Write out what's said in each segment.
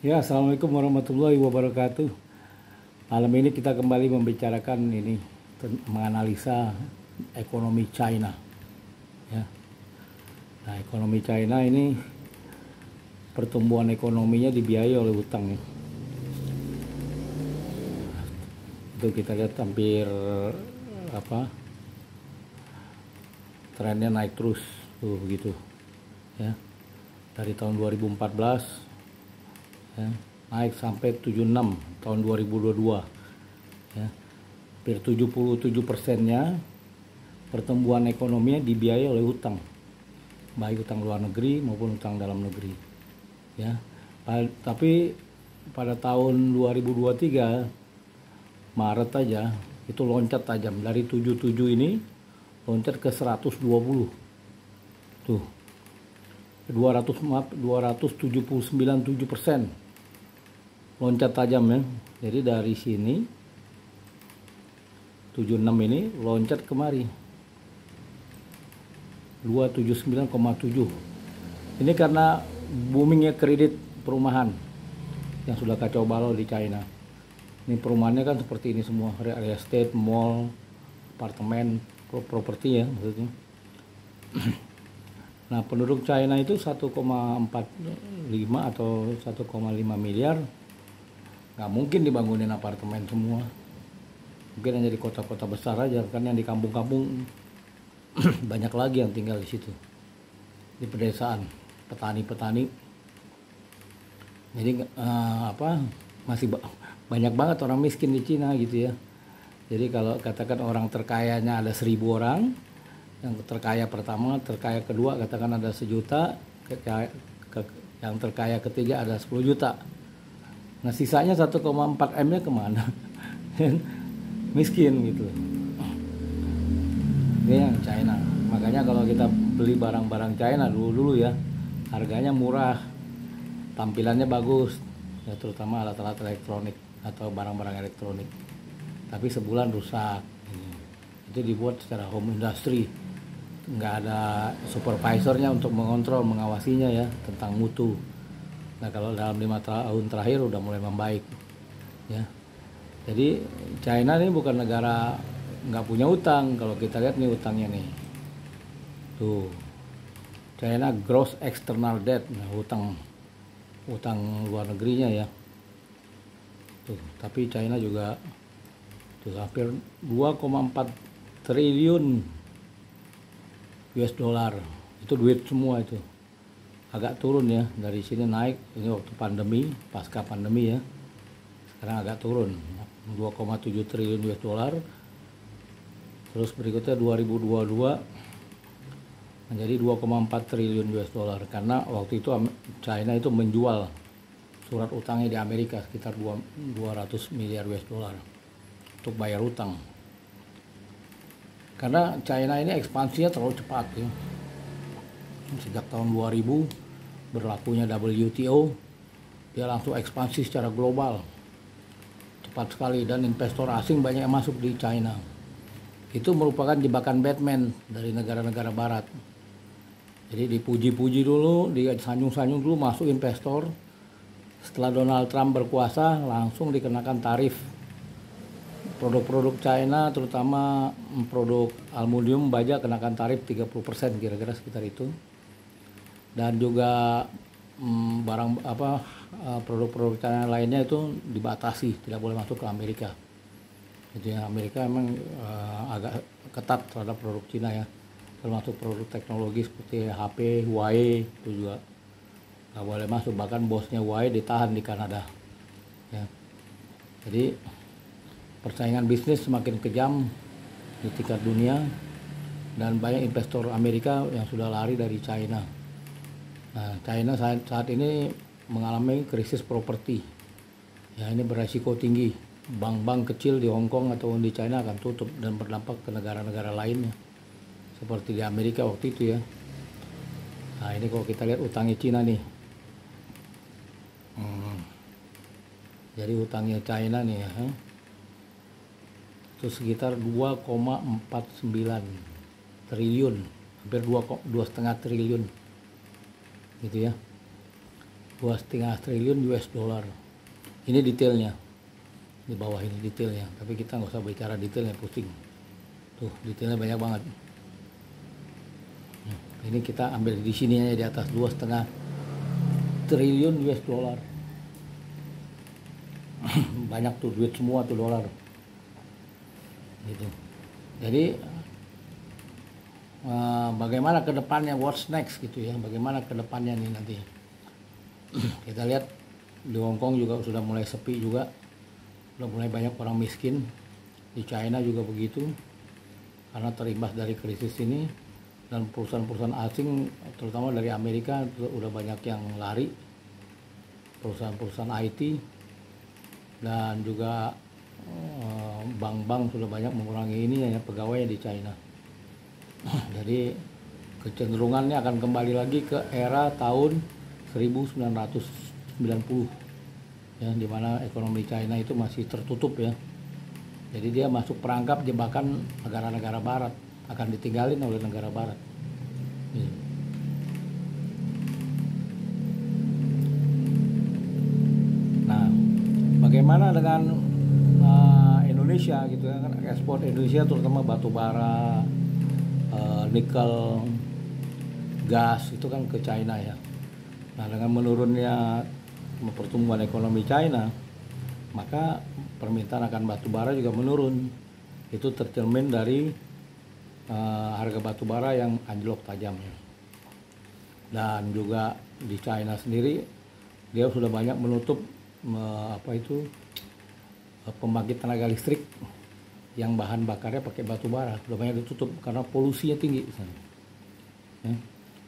Ya, Assalamualaikum warahmatullahi wabarakatuh. Malam ini kita kembali membicarakan menganalisa ekonomi China. Ya, nah ekonomi China ini pertumbuhan ekonominya dibiayai oleh utang. Ya. Itu kita lihat hampir apa trennya naik terus tuh begitu. Ya, dari tahun 2014 ya, naik sampai 76 tahun 2022 ya. Hampir 77%-nya pertumbuhan ekonominya dibiayai oleh utang, baik utang luar negeri maupun utang dalam negeri ya. Tapi pada tahun 2023 Maret aja itu loncat tajam dari 77 ini loncat ke 120 tuh 279,7% loncat tajam ya. Jadi dari sini 76 ini loncat kemari 279,7. Ini karena boomingnya kredit perumahan yang sudah kacau balau di China. Ini perumahannya kan seperti ini semua, real estate, mall, apartemen, properti ya maksudnya. Nah, penduduk China itu 1,45 atau 1,5 miliar. Nggak mungkin dibangunin apartemen semua. Mungkin hanya di kota-kota besar aja, kan yang di kampung-kampung banyak lagi yang tinggal di situ. Di pedesaan, petani-petani. Jadi masih banyak banget orang miskin di Cina gitu ya. Jadi kalau katakan orang terkayanya ada 1.000 orang, yang terkaya pertama, terkaya kedua katakan ada 1 juta, yang terkaya ketiga ada 10 juta. Nah sisanya 1,4 M-nya kemana? Miskin gitu. Ini yang China. Makanya kalau kita beli barang-barang China dulu ya, harganya murah, tampilannya bagus, ya terutama alat-alat elektronik atau barang-barang elektronik. Tapi sebulan rusak. Itu dibuat secara home industry. Nggak ada supervisornya untuk mengontrol, mengawasinya ya tentang mutu. Nah kalau dalam 5 tahun terakhir udah mulai membaik ya. Jadi China ini bukan negara nggak punya utang. Kalau kita lihat nih utangnya nih tuh, China gross external debt, nah, utang luar negerinya ya tuh. Tapi China juga tuh hampir 2,4 triliun US dollar, itu duit semua itu. Agak turun ya, dari sini naik, ini waktu pandemi, pasca pandemi ya. Sekarang agak turun, 2,7 triliun US dollar. Terus berikutnya 2022 menjadi 2,4 triliun US dollar. Karena waktu itu China itu menjual surat utangnya di Amerika sekitar 200 miliar US dollar untuk bayar utang. Karena China ini ekspansinya terlalu cepat ya. Sejak tahun 2000 berlakunya WTO, dia langsung ekspansi secara global. Cepat sekali dan investor asing banyak yang masuk di China. Itu merupakan jebakan Batman dari negara-negara barat. Jadi dipuji-puji dulu, disanjung-sanjung dulu masuk investor. Setelah Donald Trump berkuasa langsung dikenakan tarif. Produk-produk China terutama produk aluminium baja kenakan tarif 30% kira-kira sekitar itu. Dan juga produk-produk China lainnya itu dibatasi, tidak boleh masuk ke Amerika. Jadi Amerika memang agak ketat terhadap produk Cina ya. Termasuk produk teknologi seperti HP, Huawei itu juga nggak boleh masuk, bahkan bosnya Huawei ditahan di Kanada. Ya. Jadi persaingan bisnis semakin kejam di tingkat dunia dan banyak investor Amerika yang sudah lari dari China. Nah, China saat ini mengalami krisis properti. Ya, ini beresiko tinggi. Bank-bank kecil di Hong Kong atau di China akan tutup dan berdampak ke negara-negara lainnya. Seperti di Amerika waktu itu ya. Nah, ini kalau kita lihat utangnya China nih. Jadi utangnya China nih ya. Itu sekitar 2,49 triliun, hampir 2,5 triliun gitu ya. 2,5 triliun US dollar. Ini detailnya, di bawah ini detailnya, tapi kita nggak usah bicara detailnya, pusing. Tuh detailnya banyak banget. Ini kita ambil di sini aja, di atas 2,5 triliun US dollar. Banyak tuh, duit semua tuh, dolar gitu. Jadi bagaimana ke depannya, what's next gitu ya, bagaimana ke depannya nih nanti. Kita lihat di Hong Kong juga sudah mulai sepi juga, sudah mulai banyak orang miskin. Di China juga begitu, karena terimbas dari krisis ini, dan perusahaan-perusahaan asing terutama dari Amerika udah banyak yang lari, perusahaan-perusahaan IT, dan juga bank-bank sudah banyak mengurangi ini ya, pegawainya di China. Jadi kecenderungannya akan kembali lagi ke era tahun 1990 ya, dimana ekonomi China itu masih tertutup ya. Jadi dia masuk perangkap jebakan negara-negara barat, akan ditinggalin oleh negara barat. Nah, bagaimana dengan Indonesia gitu ya, kan ekspor Indonesia terutama batu bara, nikel, gas itu kan ke China ya. Nah, dengan menurunnya pertumbuhan ekonomi China, maka permintaan akan batu bara juga menurun. Itu tercermin dari harga batu bara yang anjlok tajam ya. Dan juga di China sendiri dia sudah banyak menutup pembangkit tenaga listrik yang bahan bakarnya pakai batu bara, sudah banyak ditutup karena polusinya tinggi di sana. Ya.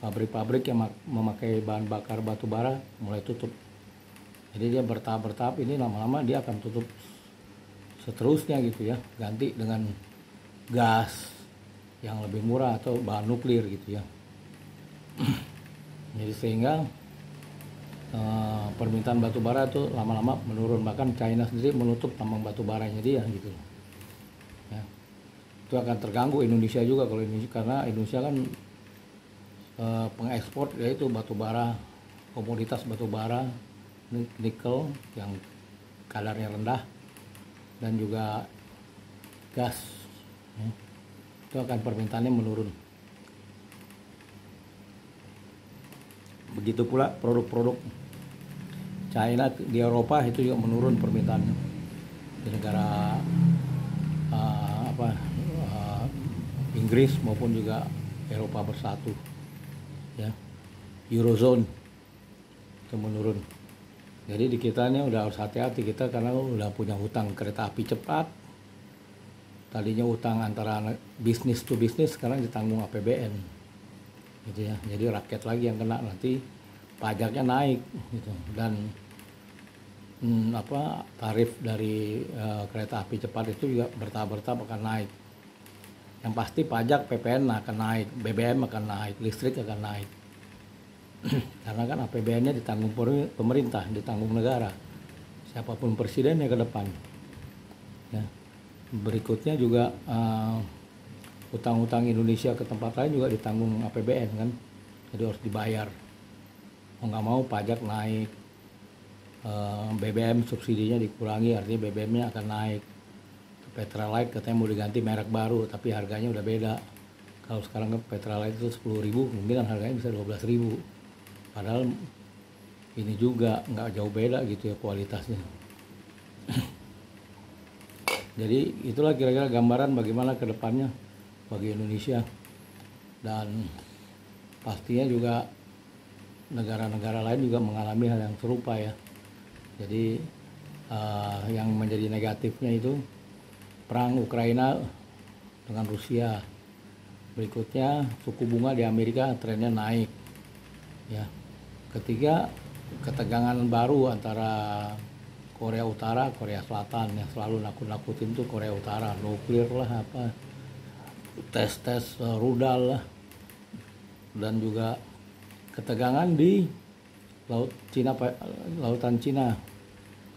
Pabrik-pabrik yang memakai bahan bakar batu bara mulai tutup. Jadi dia bertahap-bertahap, ini lama-lama dia akan tutup seterusnya gitu ya, ganti dengan gas yang lebih murah atau bahan nuklir gitu ya. Jadi sehingga permintaan batu bara itu lama-lama menurun, bahkan China sendiri menutup tambang batu baranya dia gitu ya. Itu akan terganggu Indonesia juga kalau Indonesia, karena Indonesia kan pengekspor yaitu batu bara, komoditas batu bara, nikel yang kadarnya rendah, dan juga gas ya. Itu akan permintaannya menurun. Begitu pula produk-produk China di Eropa itu juga menurun permintaannya. Di negara Inggris maupun juga Eropa bersatu ya, Eurozone itu menurun. Jadi di kita ini udah harus hati-hati kita, karena udah punya hutang kereta api cepat. Tadinya utang antara bisnis to bisnis, sekarang ditanggung APBN gitu ya. Jadi rakyat lagi yang kena, nanti pajaknya naik gitu, dan tarif dari kereta api cepat itu juga bertahap-bertahap akan naik. Yang pasti pajak PPN akan naik, BBM akan naik, listrik akan naik. Karena kan APBN-nya ditanggung pemerintah, ditanggung negara, siapapun presidennya ke depan ya. Berikutnya juga utang-utang Indonesia ke tempat lain juga ditanggung APBN kan, jadi harus dibayar. Mau nggak mau pajak naik, BBM subsidinya dikurangi, artinya BBM-nya akan naik. Petralite katanya mau diganti merek baru, tapi harganya udah beda. Kalau sekarang kan Petralite itu 10.000, mungkin harganya bisa 12.000. Padahal ini juga nggak jauh beda gitu ya kualitasnya. Jadi itulah kira-kira gambaran bagaimana ke depannya bagi Indonesia. Dan pastinya juga negara-negara lain juga mengalami hal yang serupa ya. Jadi yang menjadi negatifnya itu perang Ukraina dengan Rusia. Berikutnya suku bunga di Amerika trennya naik ya. Ketiga, ketegangan baru antara Korea Utara, Korea Selatan, yang selalu nakut-nakutin tuh Korea Utara, nuklir lah, apa, tes rudal lah, dan juga ketegangan di lautan Cina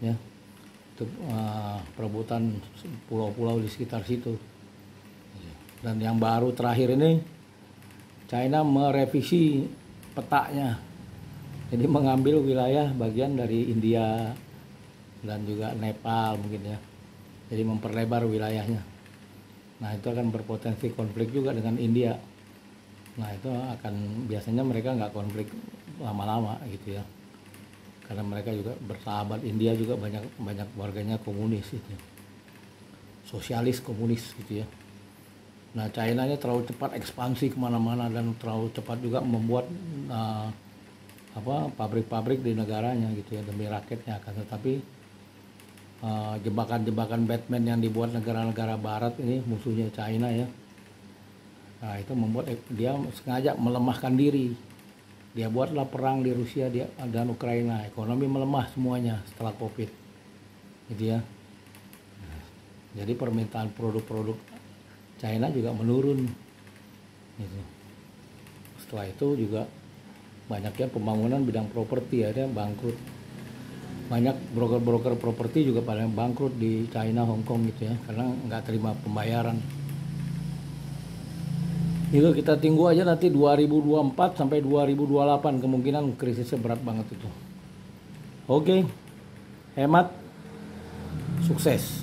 ya, itu perebutan pulau-pulau di sekitar situ. Dan yang baru terakhir ini, China merevisi petanya Jadi mengambil wilayah bagian dari India dan juga Nepal mungkin ya. Jadi memperlebar wilayahnya. Nah itu akan berpotensi konflik juga dengan India. Nah itu akan biasanya mereka nggak konflik lama-lama gitu ya. Karena mereka juga bersahabat, India juga banyak warganya komunis gitu. Sosialis komunis gitu ya. Nah China-nya terlalu cepat ekspansi kemana-mana dan terlalu cepat juga membuat pabrik-pabrik di negaranya gitu ya demi rakyatnya. Akan tetapi jebakan-jebakan Batman yang dibuat negara-negara Barat ini musuhnya China ya. Nah itu membuat dia sengaja melemahkan diri. Dia buatlah perang di Rusia dan Ukraina, ekonomi melemah semuanya setelah COVID, gitu ya. Jadi permintaan produk-produk China juga menurun, gitu. Setelah itu juga banyaknya pembangunan bidang properti ada bangkrut. Banyak broker-broker properti juga pada bangkrut di China, Hong Kong gitu ya, karena nggak terima pembayaran. Itu kita tunggu aja nanti 2024 sampai 2028 kemungkinan krisisnya berat banget itu. Oke, hemat, sukses.